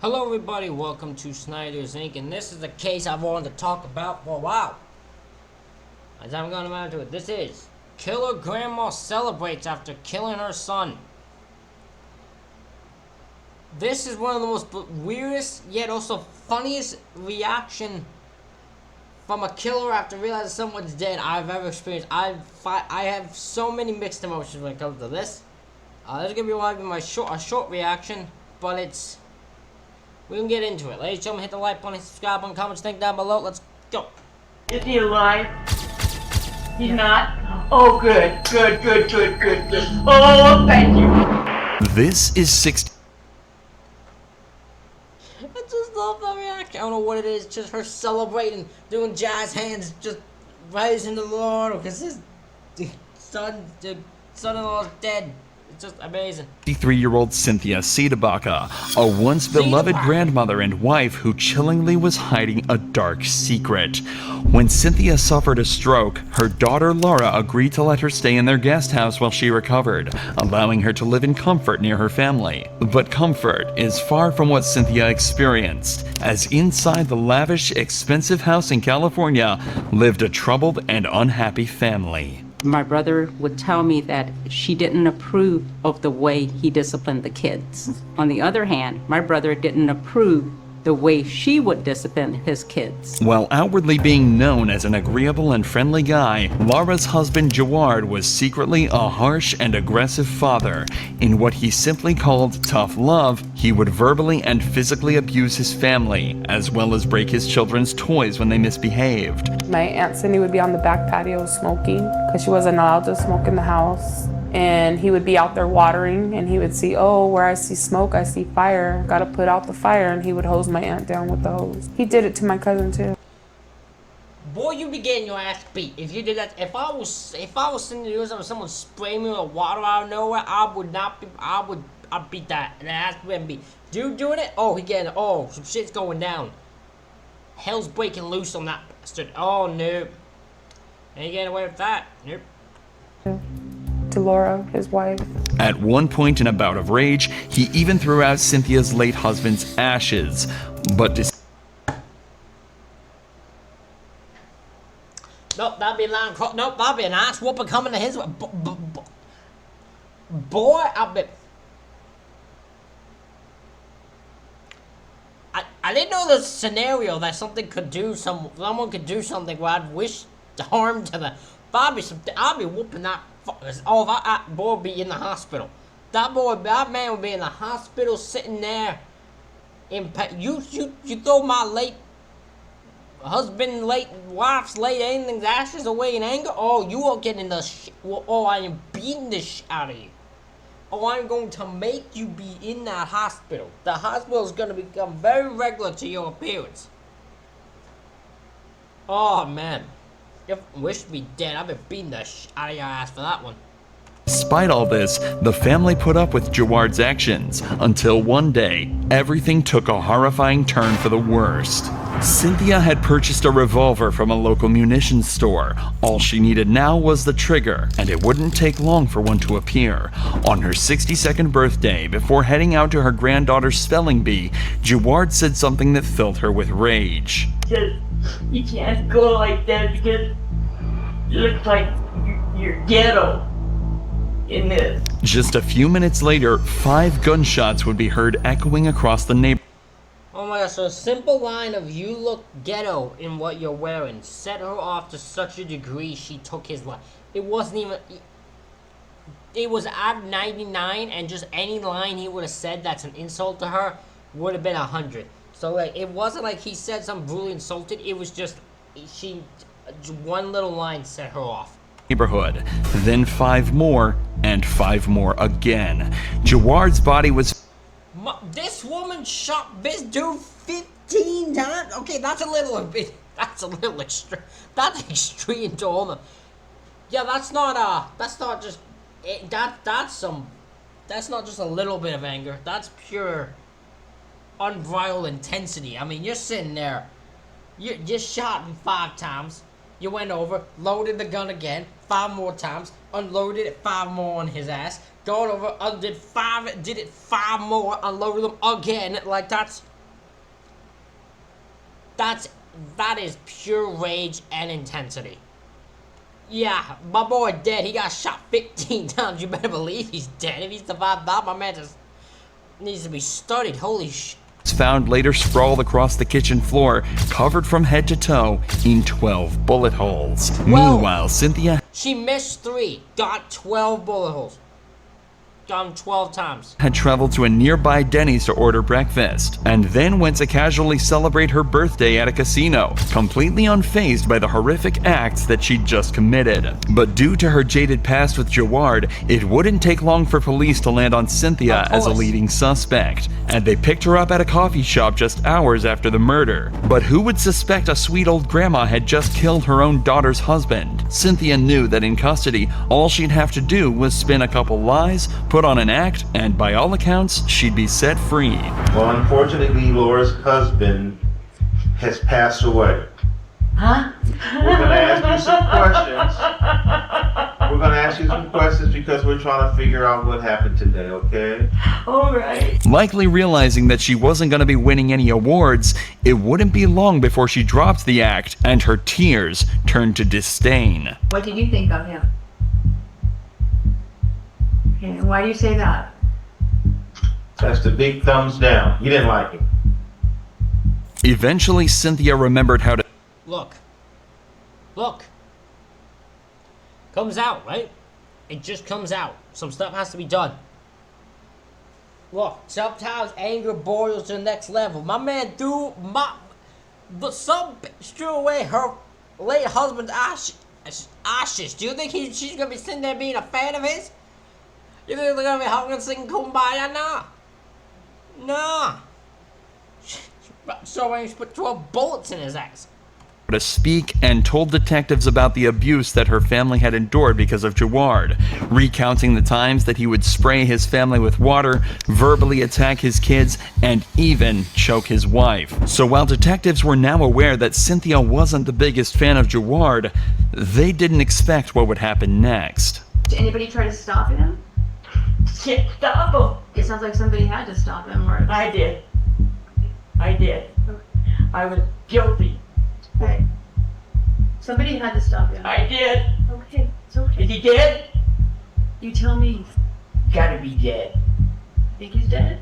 Hello everybody, welcome to Snyder's Inc. And this is the case I've wanted to talk about for a while. As I'm going around to it, this is Killer Grandma Celebrates After Killing Her Son. This is one of the most weirdest yet also funniest reaction from a killer after realizing someone's dead I've ever experienced. I have so many mixed emotions when it comes to this. This is going to be my short reaction, but we can get into it. Ladies and gentlemen, hit the like button, subscribe button, comments, think down below. Let's go. Is he alive? He's not? Oh, good. Oh, thank you. This is 60. I just love that reaction. I don't know what it is, just her celebrating, doing jazz hands, just praising the Lord because his son-in-law is dead. It's just amazing. 53-year-old Cynthia Sidabaka, a once beloved grandmother and wife who chillingly was hiding a dark secret. When Cynthia suffered a stroke, her daughter Laura agreed to let her stay in their guest house while she recovered, allowing her to live in comfort near her family. But comfort is far from what Cynthia experienced, as inside the lavish, expensive house in California lived a troubled and unhappy family. My brother would tell me that she didn't approve of the way he disciplined the kids. On the other hand, my brother didn't approve the way she would discipline his kids. While outwardly being known as an agreeable and friendly guy, Laura's husband Jawad was secretly a harsh and aggressive father. In what he simply called tough love, he would verbally and physically abuse his family, as well as break his children's toys when they misbehaved. My Aunt Cindy would be on the back patio smoking because she wasn't allowed to smoke in the house. And he would be out there watering and he would see, oh, where I see smoke, I see fire. Gotta put out the fire, and he would hose my aunt down with the hose. He did it to my cousin too. Boy, you be getting your ass beat if you did that. If I was sitting there and someone sprayed me with water out of nowhere, I'd beat that. And ass would be. Dude doing it? Oh, some shit's going down. Hell's breaking loose on that bastard. Oh, nope. Ain't getting away with that. Nope. To Laura, his wife. At one point in a bout of rage, he even threw out Cynthia's late husband's ashes, but Nope, that'd be a line. Nope, that'd be an ass whooping coming to his way. Boy, I didn't know the scenario that someone could do something where I'd wish harm to the. I'd be whooping that. Oh, that boy would be in the hospital. That man would be in the hospital sitting there. You throw my late husband, late wife's, late anything's ashes away in anger. Oh, you are getting the shit. Oh, I am beating the shit out of you. Oh, I'm going to make you be in that hospital. The hospital is going to become very regular to your appearance. Oh, man. You wish to be dead. I've been beating the shit out of your ass for that one. despite all this, the family put up with Jawad's actions, until one day, everything took a horrifying turn for the worst. Cynthia had purchased a revolver from a local munitions store. All she needed now was the trigger, and it wouldn't take long for one to appear. On her 62nd birthday, before heading out to her granddaughter's spelling bee, Jawad said something that filled her with rage. Says, you can't go like that because it looks like you're ghetto in this. Just a few minutes later, 5 gunshots would be heard echoing across the neighborhood. Oh my gosh, so a simple line of "you look ghetto in what you're wearing" set her off to such a degree she took his life. It wasn't even... It was at 99, and just any line he would have said that's an insult to her would have been 100. So like, it wasn't like he said something brutally insulted, it was just... one little line set her off. Neighborhood. Then 5 more, and 5 more again. Jawad's body was... This woman shot this dude 15 times? Okay, that's a little bit... That's a little extreme. That's extreme to all the... Yeah, that's not just... That's not just a little bit of anger. That's pure... unbridled intensity. I mean, you're sitting there. You shot him 5 times. You went over, loaded the gun again, 5 more times, unloaded it 5 more on his ass, got over, did it 5 more, unloaded them again. Like, that's that is pure rage and intensity. Yeah, my boy dead. He got shot 15 times. You better believe he's dead. If he survived that, my man just needs to be studied. Holy sh... Found later sprawled across the kitchen floor, covered from head to toe in 12 bullet holes. Meanwhile, Cynthia She missed 3, got 12 bullet holes. Got him 12 times. had traveled to a nearby Denny's to order breakfast, and then went to casually celebrate her birthday at a casino, completely unfazed by the horrific acts that she'd just committed. But due to her jaded past with Jawad, it wouldn't take long for police to land on Cynthia as a leading suspect, and they picked her up at a coffee shop just hours after the murder. But who would suspect a sweet old grandma had just killed her own daughter's husband? Cynthia knew that in custody, all she'd have to do was spin a couple lies, put on an act, and by all accounts, she'd be set free. Well, unfortunately, Laura's husband has passed away. Huh? We're gonna ask you some questions. We're gonna ask you some questions because we're trying to figure out what happened today, okay? All right. Likely realizing that she wasn't going to be winning any awards, it wouldn't be long before she dropped the act and her tears turned to disdain. What did you think of him? Okay, and why do you say that? That's the big thumbs down. You didn't like him. Eventually, Cynthia remembered how to Look. Comes out, right? It just comes out. Some stuff has to be done. Look, sometimes anger boils to the next level. My man some bitch threw away her late husband's ashes. Do you think she's gonna be sitting there being a fan of his? You think they're gonna be hugging and singing Kumbaya? Nah. So I put 12 bullets in his ass. speak and told detectives about the abuse that her family had endured because of Jawad, recounting the times that he would spray his family with water, verbally attack his kids, and even choke his wife. So while detectives were now aware that Cynthia wasn't the biggest fan of Jawad, they didn't expect what would happen next. Did anybody try to stop him? Shit, stop him. It sounds like somebody had to stop him, or... I did. I was guilty. Okay. Somebody had to stop him. I did. Okay, it's okay. Is he dead? You tell me. Gotta be dead. Think he's dead?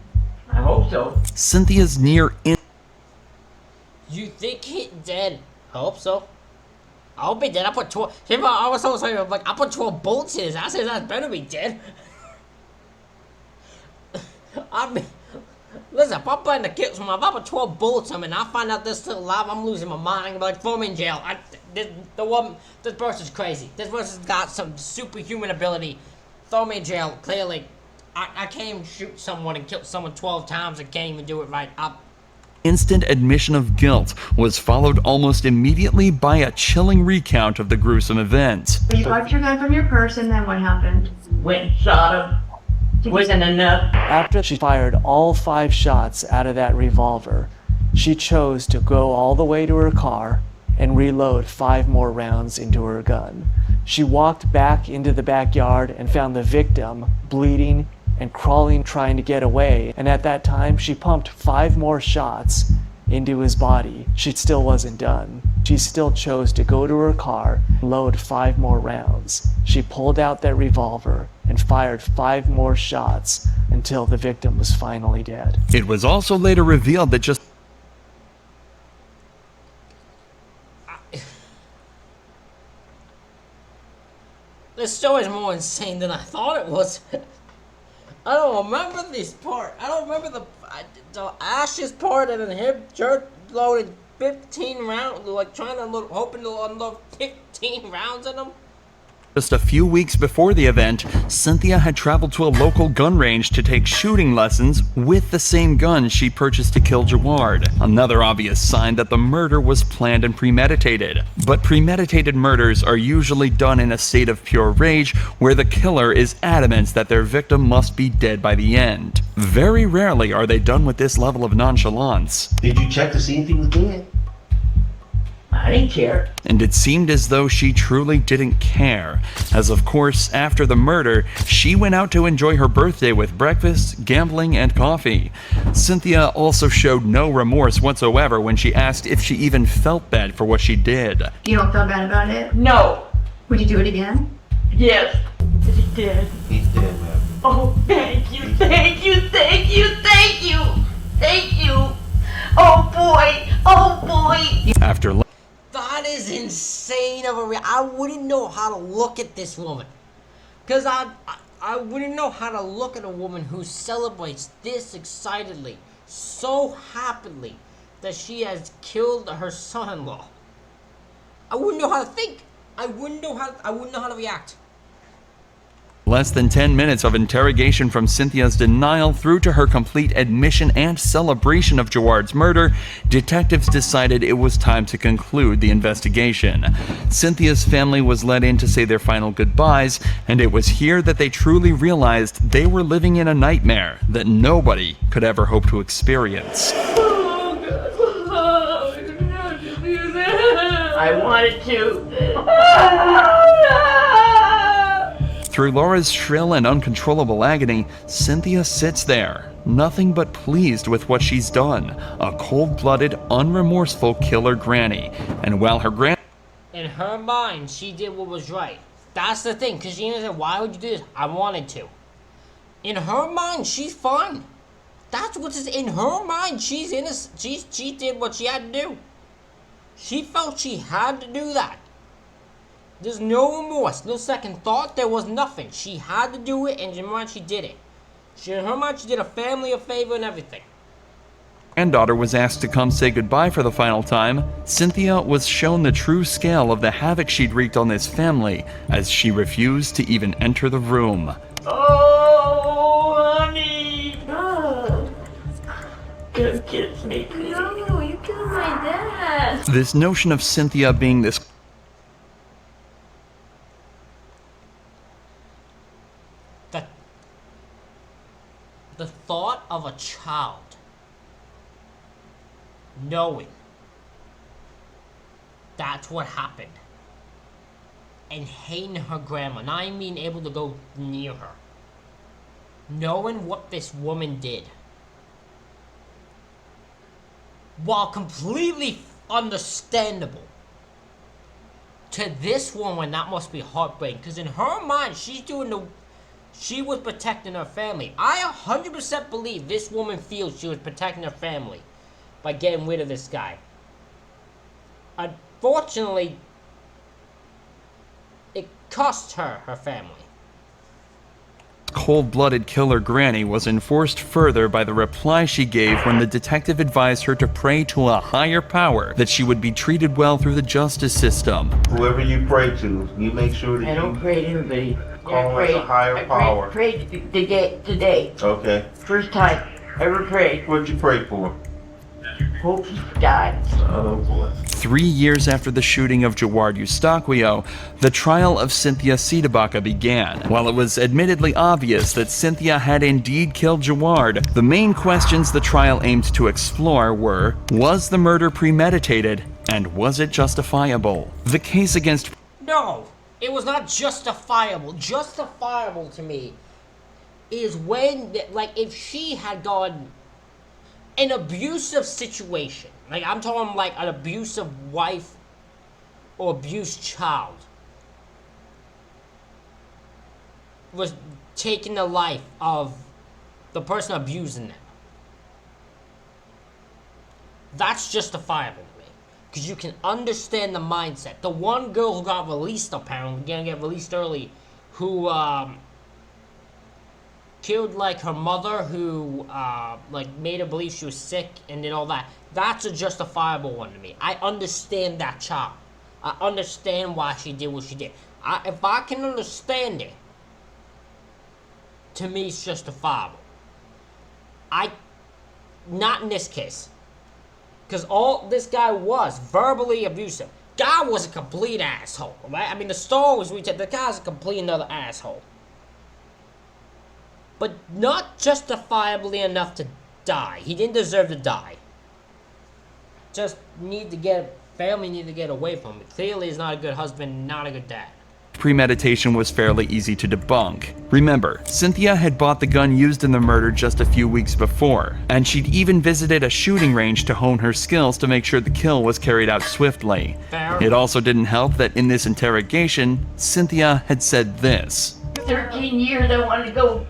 I hope so. Cynthia's near You think he's dead? I hope so. I hope he dead. I put 12. I was so sorry. Like, I put 12 bullets in his ass. His ass better be dead. I mean, listen, if I'm planning to kill someone, if I put 12 bullets in him and I find out they're still alive, I'm losing my mind. I'm gonna be like, throw me in jail. This person's crazy. This person's got some superhuman ability. Throw me in jail. Clearly, I can't even shoot someone and kill someone 12 times and can't even do it right. Instant admission of guilt was followed almost immediately by a chilling recount of the gruesome event. You got your gun from your purse, and then what happened? Went and shot him. Wasn't enough. After she fired all 5 shots out of that revolver, she chose to go all the way to her car and reload 5 more rounds into her gun. She walked back into the backyard and found the victim bleeding and crawling, trying to get away. And at that time, she pumped 5 more shots into his body. She still wasn't done. She still chose to go to her car and load 5 more rounds. She pulled out that revolver and fired 5 more shots until the victim was finally dead. It was also later revealed that just This story's more insane than I thought it was. I don't remember this part. I don't remember the ashes part and then him loaded 15 rounds, like trying to hoping to unload 15 rounds in them. Just a few weeks before the event, Cynthia had traveled to a local gun range to take shooting lessons with the same gun she purchased to kill Jawad. Another obvious sign that the murder was planned and premeditated. But premeditated murders are usually done in a state of pure rage where the killer is adamant that their victim must be dead by the end. Very rarely are they done with this level of nonchalance. Did you check to see if he was dead? I I didn't care. And it seemed as though she truly didn't care, as of course, after the murder, she went out to enjoy her birthday with breakfast, gambling, and coffee. Cynthia also showed no remorse whatsoever when she asked if she even felt bad for what she did. You don't feel bad about it? No. Would you do it again? Yes. He did. He's dead, man. Oh, thank you, thank you, thank you, thank you, thank you. Oh boy, oh boy. After That is insane of a I wouldn't know how to look at this woman. Because I wouldn't know how to look at a woman who celebrates this excitedly, so happily, that she has killed her son-in-law. I wouldn't know how to think. I wouldn't know how to react. less than 10 minutes of interrogation from Cynthia's denial through to her complete admission and celebration of Jaward's murder, detectives decided it was time to conclude the investigation. Cynthia's family was let in to say their final goodbyes, and it was here that they truly realized they were living in a nightmare that nobody could ever hope to experience. I wanted to. Through Laura's shrill and uncontrollable agony, Cynthia sits there, nothing but pleased with what she's done. A cold-blooded, unremorseful killer granny. And while her in her mind, she did what was right. That's the thing, because she said, why would you do this? I wanted to. In her mind, she's fine. That's what's in her mind. She's innocent. She did what she had to do. She felt she had to do that. There's no remorse, no second thought. There was nothing. She had to do it, and in her mind, she did it. In her mind, she did a family a favor and everything. Granddaughter was asked to come say goodbye for the final time. Cynthia was shown the true scale of the havoc she'd wreaked on this family, as she refused to even enter the room. Oh, honey. Oh. Don't kiss me. No, you killed my dad. This notion of Cynthia being this The thought of a child knowing that's what happened and hating her grandma, not even being able to go near her, knowing what this woman did, while completely understandable, to this woman that must be heartbreaking, because in her mind she was protecting her family. I 100% believe this woman feels she was protecting her family by getting rid of this guy. Unfortunately, it cost her family. cold-blooded killer granny was enforced further by the reply she gave when the detective advised her to pray to a higher power that she would be treated well through the justice system. Whoever you pray to, you make sure that I don't pray to anybody. Call it a higher power. I prayed today. Okay. First time I ever prayed. What'd you pray for? Hope he died. Oh boy. 3 years after the shooting of Jaward Eustaquio, the trial of Cynthia Sitabaca began. While it was admittedly obvious that Cynthia had indeed killed Jaward, the main questions the trial aimed to explore were, was the murder premeditated, and was it justifiable? The case against No, it was not justifiable. Justifiable to me is when, like, if she had gone an abusive situation, like I'm talking like an abusive wife or abused child, was taking the life of the person abusing them. That's justifiable to me, because you can understand the mindset. The one girl who got released, apparently, gonna get released early, who killed like her mother, who like made her believe she was sick and did all that. That's a justifiable one to me. I understand that child. I understand why she did what she did. If I can understand it, to me it's justifiable. Not in this case, because all this guy was verbally abusive. Guy was a complete asshole, right? I mean, the story was the guy's a complete another asshole. But not justifiably enough to die. He didn't deserve to die. Just need to get family need to get away from him. Clearly, he's not a good husband, not a good dad. Premeditation was fairly easy to debunk. Remember, Cynthia had bought the gun used in the murder just a few weeks before, and she'd even visited a shooting range to hone her skills to make sure the kill was carried out swiftly. Fair. It also didn't help that in this interrogation, Cynthia had said this. 13 years I wanted to go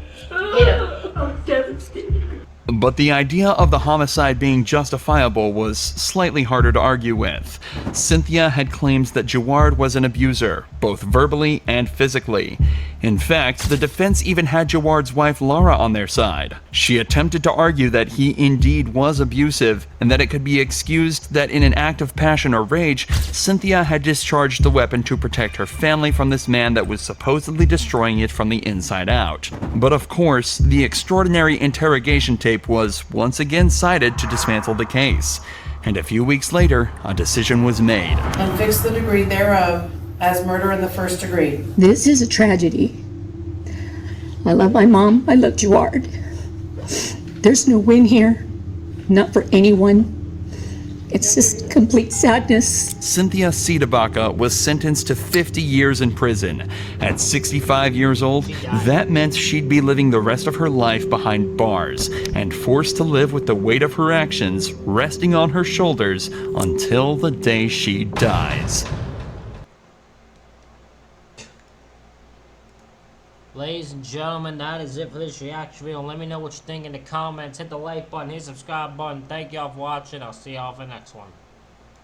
get him. I'm devastated. But the idea of the homicide being justifiable was slightly harder to argue with. Cynthia had claims that Jawad was an abuser, both verbally and physically. In fact, the defense even had Jawad's wife Laura on their side. She attempted to argue that he indeed was abusive, and that it could be excused that in an act of passion or rage, Cynthia had discharged the weapon to protect her family from this man that was supposedly destroying it from the inside out. But of course, the extraordinary interrogation tape was once again cited to dismantle the case. And a few weeks later, a decision was made. And fix the degree thereof as murder in the first degree. This is a tragedy. I love my mom. I love Jawad. There's no win here. Not for anyone. It's just complete sadness. Cynthia Sidabaka was sentenced to 50 years in prison. At 65 years old, that meant she'd be living the rest of her life behind bars and forced to live with the weight of her actions resting on her shoulders until the day she dies. Ladies and gentlemen, that is it for this reaction video. Let me know what you think in the comments. Hit the like button, hit the subscribe button. Thank y'all for watching. I'll see y'all for the next one.